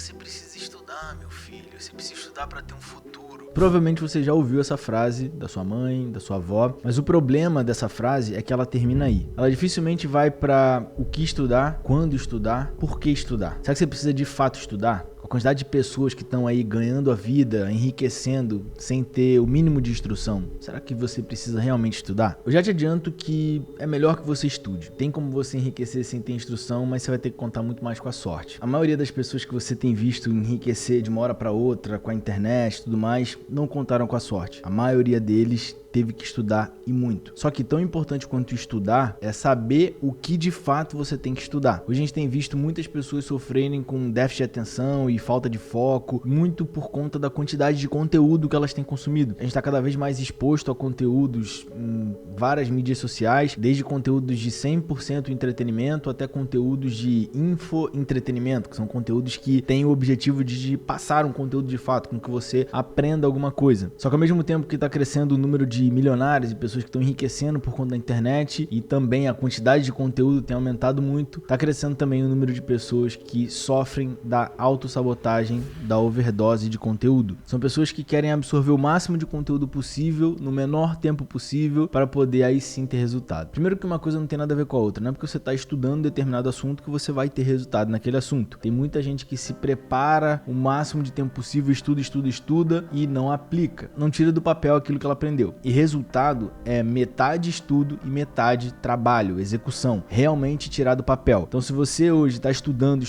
Você precisa estudar, meu filho. Você precisa estudar para ter um futuro. Provavelmente você já ouviu essa frase da sua mãe, da sua avó, mas o problema dessa frase é que ela termina aí. Ela dificilmente vai para o que estudar, quando estudar, por que estudar. Será que você precisa de fato estudar? A quantidade de pessoas que estão aí ganhando a vida, enriquecendo, sem ter o mínimo de instrução. Será que você precisa realmente estudar? Eu já te adianto que é melhor que você estude. Tem como você enriquecer sem ter instrução, mas você vai ter que contar muito mais com a sorte. A maioria das pessoas que você tem visto enriquecer de uma hora para outra, com a internet e tudo mais, não contaram com a sorte. A maioria deles teve que estudar e muito. Só que tão importante quanto estudar é saber o que de fato você tem que estudar. Hoje a gente tem visto muitas pessoas sofrerem com déficit de atenção e falta de foco, muito por conta da quantidade de conteúdo que elas têm consumido. A gente está cada vez mais exposto a conteúdos em várias mídias sociais, desde conteúdos de 100% entretenimento até conteúdos de infoentretenimento, que são conteúdos que têm o objetivo de passar um conteúdo de fato, com que você aprenda alguma coisa. Só que ao mesmo tempo que está crescendo o número de milionários e pessoas que estão enriquecendo por conta da internet e também a quantidade de conteúdo tem aumentado muito, está crescendo também o número de pessoas que sofrem da autossabotagem, da overdose de conteúdo. São pessoas que querem absorver o máximo de conteúdo possível no menor tempo possível para poder aí sim ter resultado. Primeiro que uma coisa não tem nada a ver com a outra, não é porque você está estudando determinado assunto que você vai ter resultado naquele assunto. Tem muita gente que se prepara o máximo de tempo possível, estuda e não aplica. Não tira do papel aquilo que ela aprendeu. E resultado é metade estudo e metade trabalho, execução. Realmente tirar do papel. Então se você hoje está estudando,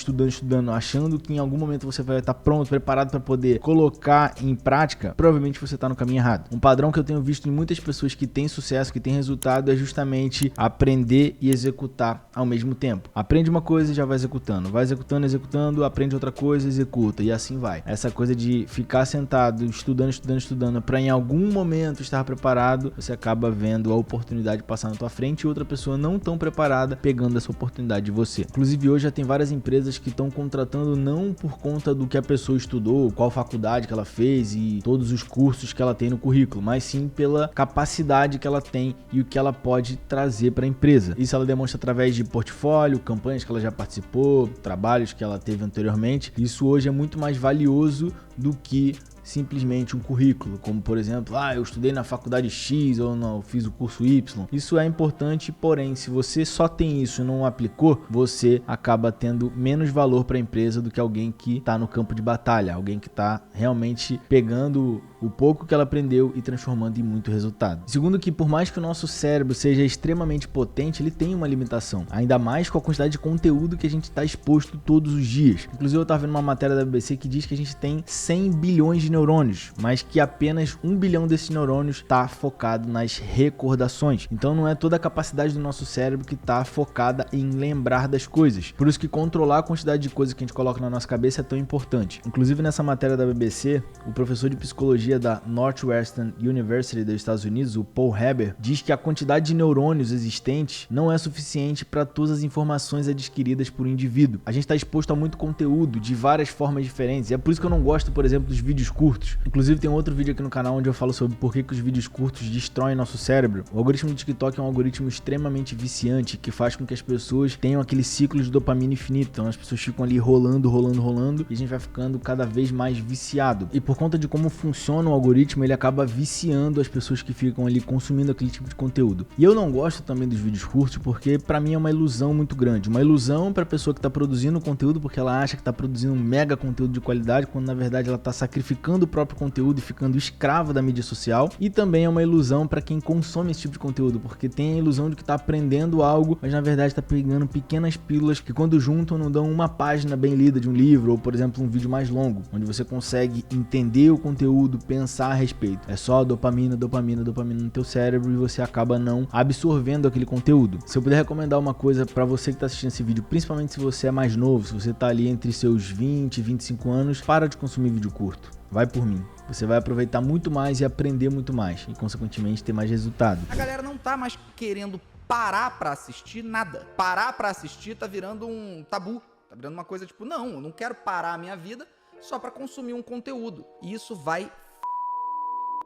achando que em algum momento você vai estar pronto, preparado para poder colocar em prática, provavelmente você está no caminho errado. Um padrão que eu tenho visto em muitas pessoas que têm sucesso, que têm resultado, é justamente aprender e executar ao mesmo tempo. Aprende uma coisa e já vai executando, aprende outra coisa, executa e assim vai. Essa coisa de ficar sentado, estudando, para em algum momento estar preparado, você acaba vendo a oportunidade passar na tua frente e outra pessoa não tão preparada pegando essa oportunidade de você. Inclusive hoje já tem várias empresas que estão contratando não por conta do que a pessoa estudou, qual faculdade que ela fez e todos os cursos que ela tem no currículo, mas sim pela capacidade que ela tem e o que ela pode trazer para a empresa. Isso ela demonstra através de portfólio, campanhas que ela já participou, trabalhos que ela teve anteriormente. Isso hoje é muito mais valioso do que simplesmente um currículo, como por exemplo, eu estudei na faculdade X ou não, fiz o curso Y. Isso é importante, porém, se você só tem isso e não aplicou, você acaba tendo menos valor para a empresa do que alguém que está no campo de batalha, alguém que está realmente pegando o pouco que ela aprendeu e transformando em muito resultado. Segundo que por mais que o nosso cérebro seja extremamente potente, ele tem uma limitação, ainda mais com a quantidade de conteúdo que a gente está exposto todos os dias. Inclusive eu estava vendo uma matéria da BBC que diz que a gente tem 100 bilhões de neurônios, mas que apenas 1 bilhão desses neurônios está focado nas recordações. Então não é toda a capacidade do nosso cérebro que está focada em lembrar das coisas. Por isso que controlar a quantidade de coisas que a gente coloca na nossa cabeça é tão importante. Inclusive nessa matéria da BBC, o professor de psicologia da Northwestern University dos Estados Unidos, o Paul Heber, diz que a quantidade de neurônios existentes não é suficiente para todas as informações adquiridas por um indivíduo. A gente está exposto a muito conteúdo de várias formas diferentes, e é por isso que eu não gosto, por exemplo, dos vídeos curtos. Inclusive tem outro vídeo aqui no canal onde eu falo sobre por que os vídeos curtos destroem nosso cérebro. O algoritmo do TikTok é um algoritmo extremamente viciante, que faz com que as pessoas tenham aquele ciclo de dopamina infinito. Então as pessoas ficam ali rolando, e a gente vai ficando cada vez mais viciado. E por conta de como funciona o algoritmo, ele acaba viciando as pessoas que ficam ali consumindo aquele tipo de conteúdo. E eu não gosto também dos vídeos curtos, porque pra mim é uma ilusão muito grande. Uma ilusão pra pessoa que tá produzindo conteúdo, porque ela acha que tá produzindo um mega conteúdo de qualidade, quando na verdade ela tá sacrificando o próprio conteúdo e ficando escrava da mídia social. E também é uma ilusão pra quem consome esse tipo de conteúdo, porque tem a ilusão de que tá aprendendo algo, mas na verdade tá pegando pequenas pílulas que quando juntam não dão uma página bem lida de um livro, ou por exemplo um vídeo mais longo, onde você consegue entender o conteúdo, pensar a respeito. É só dopamina no teu cérebro e você acaba não absorvendo aquele conteúdo. Se eu puder recomendar uma coisa pra você que tá assistindo esse vídeo, principalmente se você é mais novo, se você tá ali entre seus 20 e 25 anos, para de consumir vídeo curto. Vai por mim. Você vai aproveitar muito mais e aprender muito mais e consequentemente ter mais resultado. A galera não tá mais querendo parar pra assistir nada. Parar pra assistir tá virando um tabu. Tá virando uma coisa tipo, não, eu não quero parar a minha vida só pra consumir um conteúdo. E isso vai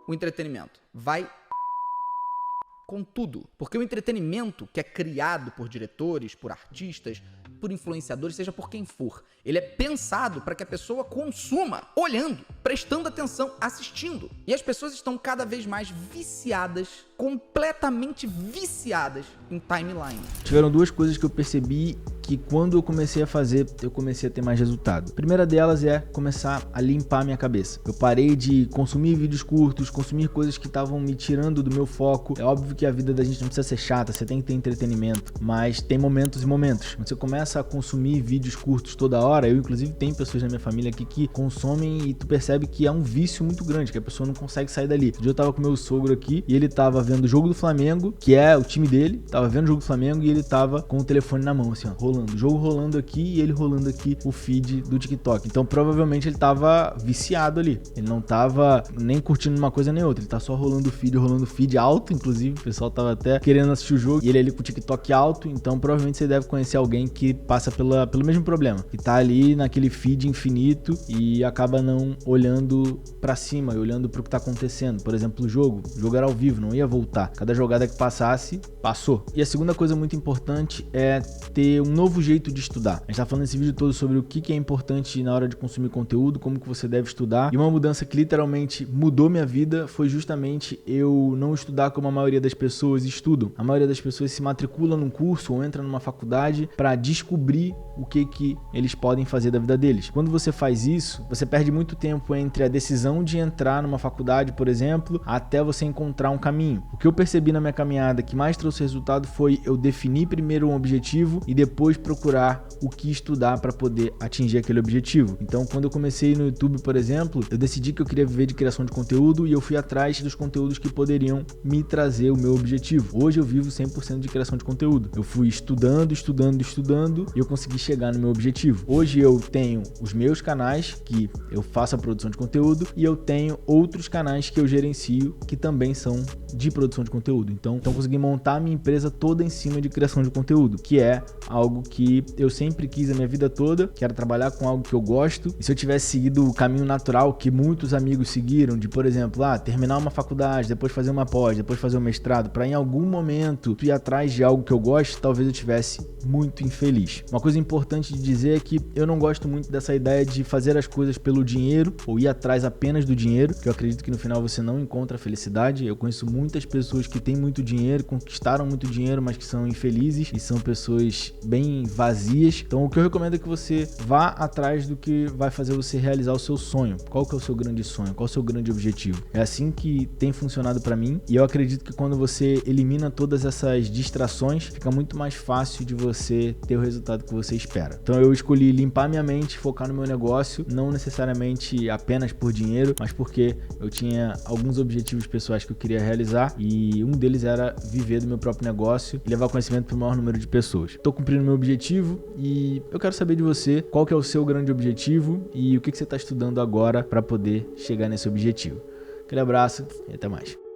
o entretenimento. Vai com tudo. Porque o entretenimento que é criado por diretores, por artistas, por influenciadores, seja por quem for. Ele é pensado para que a pessoa consuma, olhando, prestando atenção, assistindo. E as pessoas estão cada vez mais viciadas, completamente viciadas em timeline. Tiveram duas coisas que eu percebi que quando eu comecei a fazer, eu comecei a ter mais resultado. A primeira delas é começar a limpar a minha cabeça. Eu parei de consumir vídeos curtos, consumir coisas que estavam me tirando do meu foco. É óbvio que a vida da gente não precisa ser chata, você tem que ter entretenimento, mas tem momentos e momentos. Quando você começa a consumir vídeos curtos toda hora, eu inclusive tenho pessoas na minha família aqui que consomem e tu percebe que é um vício muito grande, que a pessoa não consegue sair dali. Um dia eu tava com meu sogro aqui e ele tava vendo o jogo do Flamengo, que é o time dele, tava vendo o jogo do Flamengo e ele tava com o telefone na mão, assim, ó, rolando. O jogo rolando aqui e ele rolando aqui o feed do TikTok. Então provavelmente ele tava viciado ali. Ele não tava nem curtindo uma coisa nem outra. Ele tá só rolando o feed alto, inclusive. O pessoal tava até querendo assistir o jogo. E ele ali com o TikTok alto. Então provavelmente você deve conhecer alguém que passa pelo mesmo problema. Que tá ali naquele feed infinito e acaba não olhando pra cima e olhando pro que tá acontecendo. Por exemplo, o jogo era ao vivo, não ia voltar. Cada jogada que passasse, passou. E a segunda coisa muito importante é ter um novo jeito de estudar. A gente tá falando nesse vídeo todo sobre o que é importante na hora de consumir conteúdo, como que você deve estudar. E uma mudança que literalmente mudou minha vida foi justamente eu não estudar como a maioria das pessoas estudam. A maioria das pessoas se matricula num curso ou entra numa faculdade para descobrir o que eles podem fazer da vida deles. Quando você faz isso, você perde muito tempo entre a decisão de entrar numa faculdade, por exemplo, até você encontrar um caminho. O que eu percebi na minha caminhada que mais trouxe resultado foi eu definir primeiro um objetivo e depois procurar o que estudar para poder atingir aquele objetivo. Então, quando eu comecei no YouTube, por exemplo, eu decidi que eu queria viver de criação de conteúdo e eu fui atrás dos conteúdos que poderiam me trazer o meu objetivo. Hoje eu vivo 100% de criação de conteúdo. Eu fui estudando e eu consegui chegar no meu objetivo. Hoje eu tenho os meus canais que eu faço a produção de conteúdo e eu tenho outros canais que eu gerencio que também são de produção de conteúdo. Então consegui montar a minha empresa toda em cima de criação de conteúdo, que é algo que eu sempre quis a minha vida toda, que era trabalhar com algo que eu gosto. E se eu tivesse seguido o caminho natural que muitos amigos seguiram, de, por exemplo, terminar uma faculdade, depois fazer uma pós, depois fazer um mestrado, para em algum momento ir atrás de algo que eu gosto, talvez eu tivesse muito infeliz. Uma coisa importante de dizer é que eu não gosto muito dessa ideia de fazer as coisas pelo dinheiro ou ir atrás apenas do dinheiro, que eu acredito que no final você não encontra felicidade. Eu conheço muitas pessoas que têm muito dinheiro, conquistaram muito dinheiro, mas que são infelizes e são pessoas bem vazias. Então o que eu recomendo é que você vá atrás do que vai fazer você realizar o seu sonho. Qual que é o seu grande sonho? Qual é o seu grande objetivo? É assim que tem funcionado para mim e eu acredito que quando você elimina todas essas distrações, fica muito mais fácil de você ter o resultado que você espera. Então eu escolhi limpar minha mente, focar no meu negócio, não necessariamente apenas por dinheiro, mas porque eu tinha alguns objetivos pessoais que eu queria realizar e um deles era viver do meu próprio negócio e levar conhecimento para o maior número de pessoas. Estou cumprindo meu objetivo e eu quero saber de você qual que é o seu grande objetivo e o que você está estudando agora para poder chegar nesse objetivo. Aquele abraço e até mais.